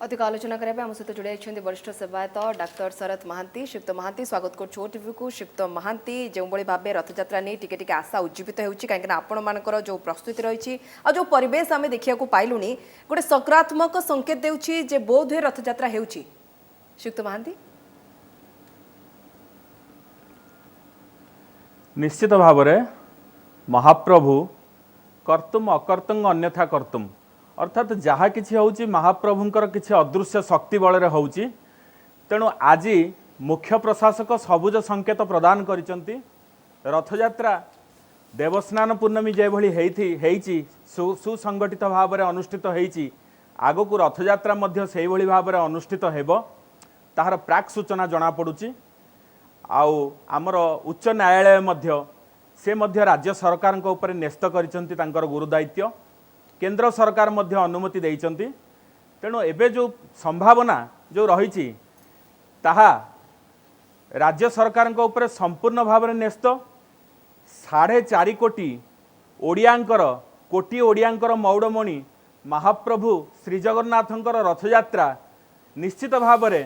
अधिक आलोचना करने आम सहित जोड़ी वरिष्ठ सेवायत डाक्तर शरद महांती। श्रीयुक्त महांती स्वागत करोटीवी को। श्रीयुक्त महांती जो भाव रथयात्रा नहीं टिके आशा उज्जीवित होती कहीं आपण मानकर जो प्रस्तुति रही जो परिवेश आम देखा पाइलुनी गोटे सकारात्मक संकेत देउछि बोध हुए रथयात्रा हो। श्रीयुक्त महांती निश्चित भाव महाप्रभु कर्तुम अकर्तुम अन्यथा कर्तुम अर्थात जहाँ किसी होउची महाप्रभुंकर किसी अदृश्य शक्ति बल होउची। तेणु आज मुख्य प्रशासक सबुज संकेत प्रदान करिसंती। रथयात्रा देवस्नान पूर्णमी जेभली हेइची सुसंगठित भाव में अनुष्ठित होइची आगो को रथयात्रा मध्य सेही भली भाव में अनुष्ठित हेबो ताहार प्राक सूचना जना पड़ुची। आउ आमर उच्च न्यायालय मध्य से मध्य राज्य सरकार ऊपर न्यस्त करिसंती तांकर गुरुदायित्व केंद्र सरकार मध्य अनुमति देइचंती। तेणु एबे जो संभावना जो रही ताहा राज्य सरकार ऊपर संपूर्ण भाव में न्यस्त 4.5 कोटी ओडियांकर कोटी ओडियांकर मौड़मणि महाप्रभु श्री जगन्नाथंकर रथयात्रा निश्चित भाव में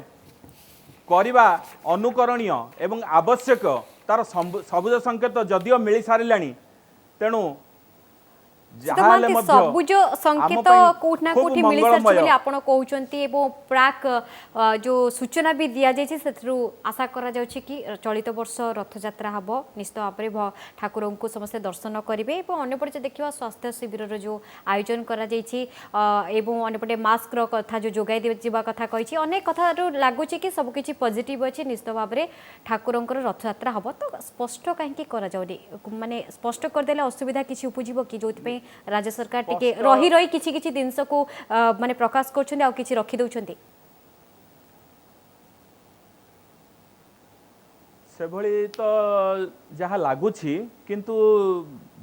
करवा अनुकरणीय एवं आवश्यक तार सबुज संकेत जदियो मिल सारे। तेणु सबुज संकेत कोठना कोठी मिली सारी आपण कहउचंती एवं प्राक जो सूचना भी दिया जायछि सेथरु आशा करा जाउछि कि चलित वर्ष रथयात्रा हबो निश्चित भाव ठाकुर को समस्त दर्शन करेंगे। एवं अन्यपटे देखिए स्वास्थ्य शिविर जो आयोजन करा जायछि एवं अन्यपटे मास्क रो कथा जो जोगाई दिबा कथा कहिछि अनेक कथा लागुछि कि सब किछि पॉजिटिव अछि। निश्चित भाव में ठाकुरंकर रथयात्रा हबो तो स्पष्ट कहीं करा जाउनी माने स्पष्ट कर देले असुविधा किछि उपजिबो कि जोति राज्य सरकार टिके रही रही किछि किछि जिनस को माने प्रकाश करछन्ते आ किछि रखि दउछन्ते से भली तो जहाँ लगुछि किंतु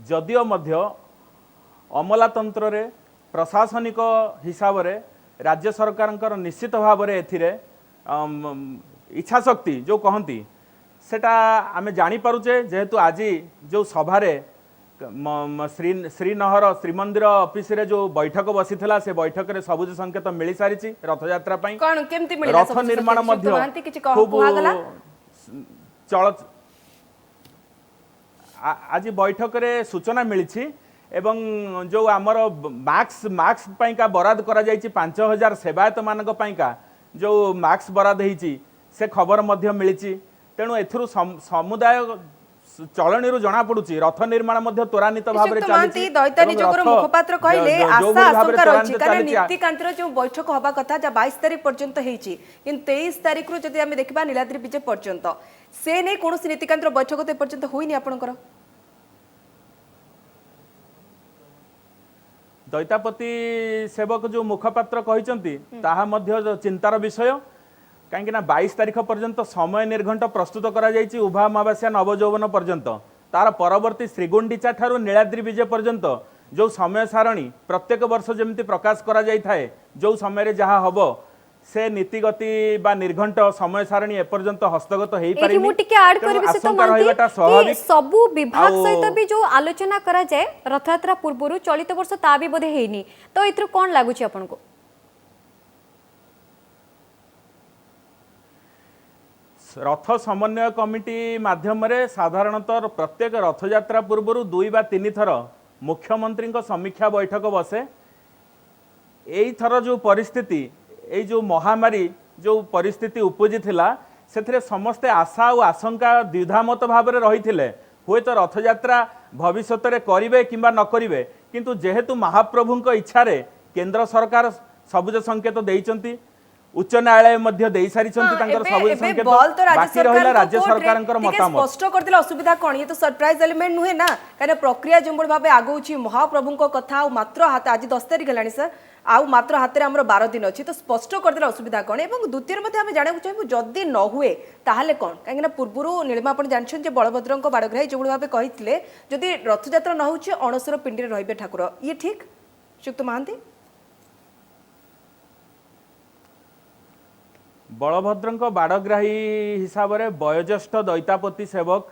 जदियो मध्य अमलातंत्र रे प्रशासनिक हिसाब रे राज्य सरकार निश्चित भाव में एथिरे इच्छा शक्ति जो कहती सेटा आमे जानी पारुचे जेहेतु आज जो सभारे श्रीनगर श्रीमंदिर ऑफिस रे जो बैठक बसी थिला से बैठक रे सबुज संकेत मिल सारी रथयात्रा पई रथ निर्माण मध्य खूब चल आज बैठक रे सूचना मिली एवं जो आमर मास्क पाइका बराद करा जायछि 5000 सेवायत मानक पाइका जो मास्क बराद होइछि से खबर मध्य मिली। तेणु एथुरु समुदाय चलनी जना पड़ुची रथ निर्माण त्वरान्वित भाव में चलती दैत्यानिजोगर मुखपात्र कहले आशा आशंका रही कारण नीतिकांतर जो बैठक हवा कथा 22 तारिख पर्यंत होती किंतु 23 तारिख रु जदि आमे देखबा नीलाद्रि विजय पर्यंत से नहीं कौन नीतिकांतर बैठक तो पर्यंत होइनी आपनकर दैतापति सेवक जो मुखपात्र कहते ताहा मध्य चिंतार विषय कहीं 22 तारिख पर्यंत समय निर्घंट प्रस्तुत करा जायछि उभा अमावास्या नवजौवन पर्यंत तार परवर्ती श्रीगुंडीचा ठारू नीलाद्रि विजय पर्यंत जो समय सारणी प्रत्येक वर्ष जमती प्रकाश करा जाय थाए जो समय जहाँ हम से नीतिगति बा निर्घंट समय सारणी एपर्यंत हस्तगत हो पारि मु टिके ऐड करबि से तो मानती सबु विभाग सहित भी जो आलोचना करा जाय रथयात्रा पूर्वरु चलित वर्ष ता भी बोधे हेनी तो इथरो कोन लागुछि आपनको रथ समन्वय कमिटी माध्यम रे साधारणतः प्रत्येक रथयात्रा पूर्व 2 बा 3 थर मुख्यमंत्री समीक्षा बैठक बसे। एई थर जो परिस्थिति ए जो महामारी जो परिस्थिति उपजी थिला से समस्ते आशा और आशंका द्विधामत भाव में रही थे हुए तो रथयात्रा भविष्य में करेंगे कि न करेंगे किंतु जेहेतु महाप्रभु इच्छा रे केंद्र सरकार सबुज संकेत देइचंती उच्च न्यायालय मध्य देई सारी सबुज संकेत बाकी रहिला राज्य सरकार मतामत स्पष्ट करदिला असुविधा कोन ये तो सरप्राइज एलिमेंट नुहे ना काने प्रक्रिया जोबड़ भाबे आगौछि महाप्रभु कथा और मात्र हाथ आज 10 तारिख हेलानी सर आउ मात्र हाथ में आमर 12 दिन अच्छी तो स्पष्ट करदेला असुविधा कौन और द्वितीय आम जानू चाहूँ जदि न हुए ताहले कौन कहीं पूर्व नीलिमा आप जानते बलभद्र बाड़ग्राही जो भाव कहते जदि रथयात्रा न हो अणसर पिंडी रे ठाकुर ये ठीक श्रीयुक्त महांती बलभद्र बाड़ग्राही हिसाब से वयोज्येष्ठ दैतापति सेवक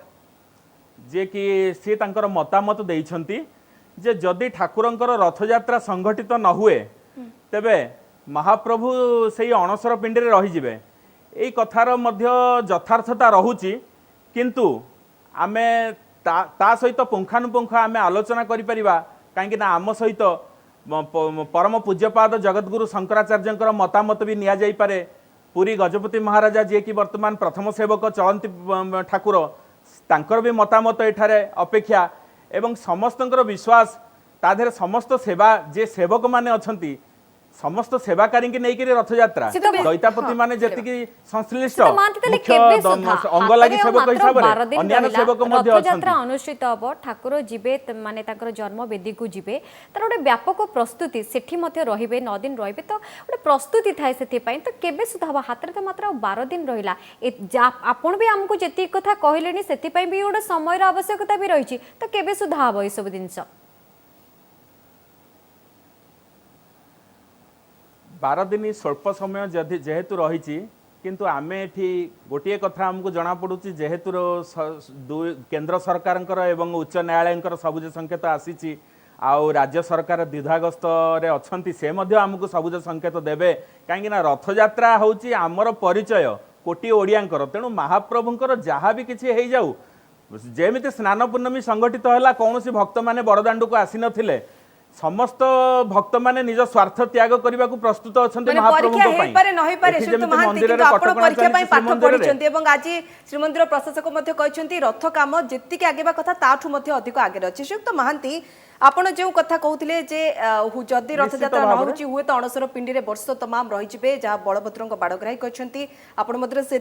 जे कि सी तांकर मतामत देइछंती जे जदि ठाकुरंकर रथयात्रा संगठित न हुए तेबे महाप्रभु से अणसर पिंडी रहीजे यही कथार मध्य यथार्थता रहुची किंतु आमे ता सहित पुंखानुपुंख आमे आलोचना करिपरिबा कहीं आम सहित परम पूज्यपाद जगतगुरु शंकराचार्य मतामत भी निया जाई पारे। पुरी गजपति महाराजा जी की वर्तमान प्रथम सेवक चलती ठाकुर तांकर भी मतामत एठारे अपेक्षा एवं समस्तंकर विश्वास ताधर समस्त सेवा जे सेवक माने अछंती समस्त सेवाकारी की नहीं रथ यात्रा दैतापति माने जति संश्लिष्ट मुख्य अंग लागि सेवक हिसाब रे अन्य सेवक मध्ये रथ यात्रा अनुष्ठित हबो ठाकुर जीवे माने ताकर जन्म वेदी को जीवे तार गोटे व्यापक प्रस्तुति सेठी मध्ये रहिबे 9 दिन रहिबे तो गोटे प्रस्तुति थाए सेठी पई तो केबे सुधा हबो हातरे तो मात्र 12 दिन रहिला आपण भी हमको जेति कथा कहलेनी सेठी पई भी गोटे समय रो आवश्यकता भी रहिछि तो केबे सुधा हबो ए सब दिनस 12 दिन स्वल्प समय जेहेतु रही किंतु आमे एठी गोटे कथा हमको जना पड़ुची जेहेतु केंद्र सरकार एवं उच्च न्यायालय सबुज संकेत आसी आउ राज्य सरकार द्विधाग्रस्त रे अछंती से मध्य हमको सबुज संकेत देबे कहीं रथ यात्रा होची आमर परिचय कोटी ओडियांकर तेणु महाप्रभुंकर जहाँ भी किसी हो जाऊ जेमिति स्नान पूर्णमी संगठित है कौन भक्त मैंने बड़दाण्ड को आसी नथिले समस्त भक्त माने निज स्वार्थ त्याग करने को प्रस्तुत अच्छा आज श्रीमंदिर प्रशासक रथ काम जी आगे कथा अधिक आगे अच्छे श्रीयुक्त महांती आपण जो कथा कहते जदि रथ यात्रा न होची हुए तो अणसर पिंडी रे वर्ष तमाम रही जहाँ बलभद्र बाड़ग्राही कहते आपण से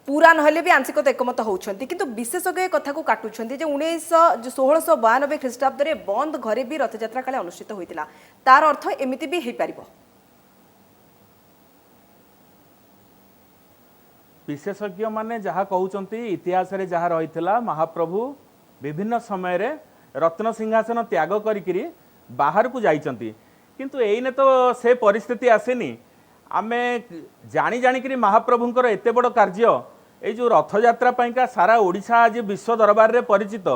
पूरा नहले भी आंशिक एकमत होती किंतु विशेषज्ञ कथा को काटुंट 1692 ख्रीष्टाब्द में बंद घरे भी रथयात्रा काले अनुष्ठित होता तार अर्थ एमती भी हो पार। विशेषज्ञ माने जहाँ कहते इतिहास रे जहाँ रही महाप्रभु विभिन्न समय रे रत्न सिंहासन त्याग करी बाहर को जाइछंती किंतु एइने तो से परिस्थिति आसेनी आमे जानी जानिक महाप्रभुंकर एते बड़ कार्य ये जो रथयात्रा पाइका सारा ओडिशा आज विश्व दरबार में परिचित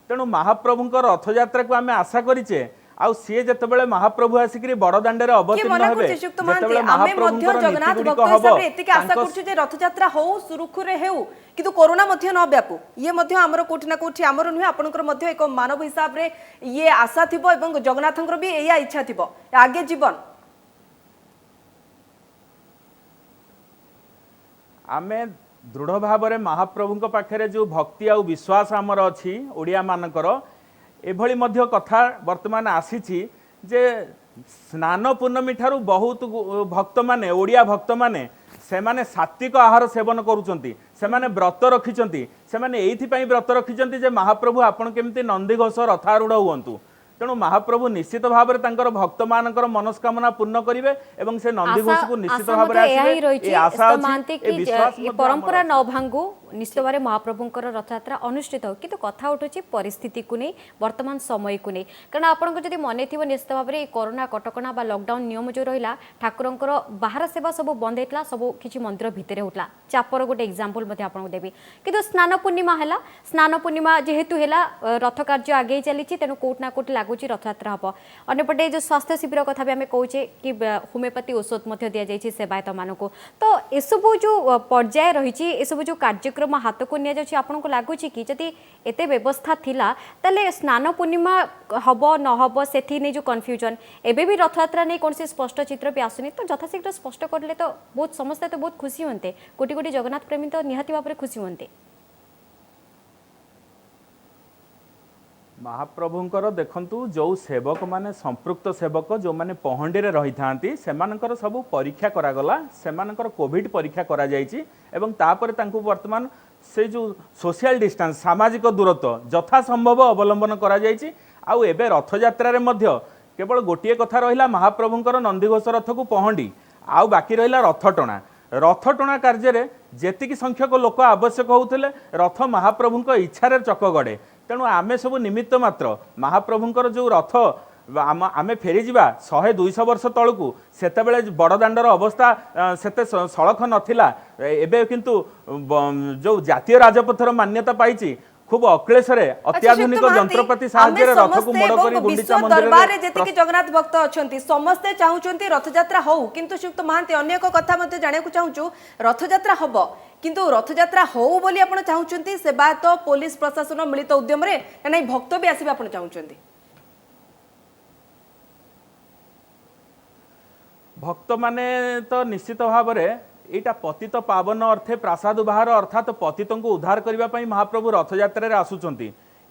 तेणु महाप्रभुंकर रथयात्रा को आमे आशा करिचे आउ सी जेतेबेले महाप्रभु आसिक बड़दाण्डे अवतीर्ण हेबे जगन्नाथ भक्त हिसाब रे एतिके आशा करछु जे रथयात्रा हो सुरुखुरे हेउ किंतु कोरोना मध्य न व्यापू ये मध्य हमर कोठी ना कोठी हमर नुहे आपनकर मध्य एक मानव हिसाब रे ये आशा थिबो एवं जगन्नाथंकर भी एया इच्छा थिबो आगे जीवन आमे दृढ़ भाव में महाप्रभु पाखे जो भक्ति आ विश्वास आमर अच्छी ओडिया मानकर एभली मध्य कथा वर्तमान आसी जे स्नान पूर्णमी ठारू बहुत भक्त माने ओडिया भक्त माने से माने सात्विक आहार सेवन करुचंती से माने व्रत रखिचंती से माने एइथिपई व्रत रखिचंती जे महाप्रभु आपण केमती नंदीघोष रथारूढ़ हुअंतु तेणु महाप्रभु निश्चित भाव में तांकर भक्त मानकर मनस्कामना पूर्ण करिवे एवं से नंदीघोष को निश्चित भाव में आसिबे परंपरा न भांगु निश्चित भाव महाप्रभुंकर रथयात्रा अनुष्ठित हो किंतु कथा उठुची परिस्थिति को नहीं वर्तमान समय को नहीं कारण आपनको जदि मने थिबो निश्चित भाव में कोरोना कटकणा बा लॉकडाउन नियम जो रहिला ठाकुरंकर बाहर सेवा सब बंद हेतला सब किछि मंदिर भितरे होतला चापर गोटे एग्जांपल मध्ये आपनको देबी किंतु स्नान पूर्णिमा हैला स्नान पूर्णिमा जेहेतु हैला रथ कार्य आगे चली तेणु कोट ना कोट लगुच रथयात्रा हम अंपटे जो स्वास्थ्य शिविर कथा भी आम कहे कि होमिओपैथी औषध दि जाए सेवायत मानक तो यसबू जो पर्याय रही यसबू जो कार्यक्रम हाथ को नि आपन को लगुच कि जदि एते व्यवस्था थिला ताले स्नान पूर्णिमा हम न हम से जो कन्फ्यूजन एबे भी रथयात्रा नहीं कौन से स्पष्ट चित्र भी आसुनी तो यथाशीघ्र स्पष्ट करले तो बहुत समस्या तो बहुत खुशी होते कोटी कोटी जगन्नाथ प्रेमी तो निहाती भाव में खुशी होते महाप्रभुंकर देखंतु जो सेवक माने संपृक्त सेवक जो माने पहंडी रे रही थांती सेमानकर सब परीक्षा करागला सेमानकर कोविड परीक्षा करा जायछि एवं तापर तांकु वर्तमान से जो सोशल डिस्टेंस सामाजिक दूरत्व यथा संभव अवलंबन करा जायछि आउ एबे रथ यात्रा रे मध्य केवल गोटिए कथा रहिला महाप्रभुंकर नंदीघोष रथ को पहंडी आउ बाकी रहिला रथ टणा कार्य रे जेतिकी संख्यक लोक आवश्यक होउथिले रथ महाप्रभुंक इच्छा चक गड़े तेणु आमे सब निमित्त मात्र महाप्रभुंकर जो रथ आमे फेरी जावा 100-200 वर्ष तलकू सेतेबेले बड़दाण्डर अवस्था सेते सड़क नथिला एबे किंतु जो जातीय राजपथर मान्यता पाइछि खूब अक्लेशरे अत्याधुनिक यंत्रपाति साहाय्य रथ को मोड़ कर गुंडीचा दरबार मंदिर जेतिकी जगन्नाथ भक्त अछंती समस्ते चाहूचंती रथयात्रा हो किंतु श्रीयुक्त महांती अन्य एक कथा मते जाने को चाहूचु रथयात्रा हबो किंतु रथयात्रा हो बोली आपण चाहूचंती सेवायत पुलिस प्रशासन मिलित उद्यम रे नै भक्त भी आसीबे आपण चाहूचंती भक्त माने तो निश्चित भाव में यहाँ पतित पावन अर्थे प्रासाद बाहर अर्थात पतित को उद्धार करने महाप्रभु रथयात्रा आसुंच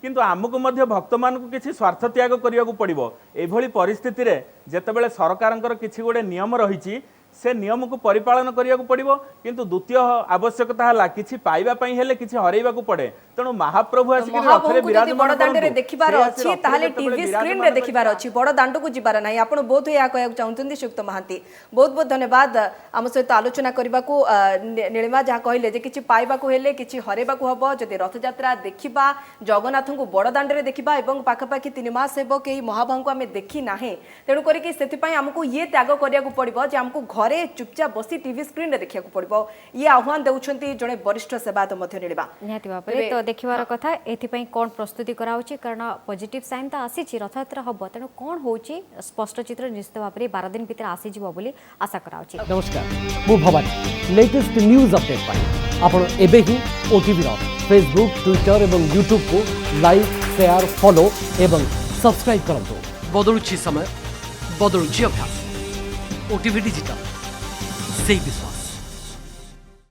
किंतु आमको मध्य भक्त मान किसी स्वार्थ त्याग करने को पड़ो एभली परिस्थिति रे जेतेबेले सरकार किसी गोटे नियम रही से नियम को परिपालन करने को पड़ो किंतु द्वितीय आवश्यकता है किसी पाइबापी हेले किसी हरैबा को पड़े तेणु महाप्रभु आसिक रथरे विराजमान बड़दाण्डे देखिबार अछि ताहाले टीवी स्क्रीन रे देखिबार अछि बड़ दाण्ड को जिबार नाही आपण बहुत या कहया चाहउछन्ती श्रीयुक्त महांती बहुत बहुत धन्यवाद आम सहित आलोचना करबा को नीलिमा जहा कहले जे किछि पाइबा को हेले किछि हरैबा को हबो जदि रथयात्रा देखिबा जगन्नाथ को बड़ दाण्डे देखिबा एवं पाखापाखि 3 मास हेबो के महाभाव को आमे देखि नाही तेणु करी कि सेति पई हमको ये त्याग करिया को पड़िबो जे हमको घरे चुपचाप बसी टीवी स्क्रीन रे देखिया को पड़िबो ये आह्वान देउछन्ती जणे वरिष्ठ सेवायत मध्य नीलिमा निहाती भाबरे तो देखिबार कथा एथिपई कोन प्रस्तुति कराउची कारण पॉजिटिव साइन तो आसीची रथयात्रा हबो तेणु कोन होउची स्पष्ट चित्र निश्चित भाबरे 12 दिन भीतर आसी जिवो बोली आशा कराउची नमस्कार मु भवानी लेटेस्ट न्यूज अपडेट पाई आपण एबे ही ओटीवी रो फेसबुक ट्विटर एवं यूट्यूब को लाइक शेयर फॉलो एवं सब्सक्राइब करंतु बदलुची समय बदलुची अभ्यास ओटीवी डिजिटल से विश्वास।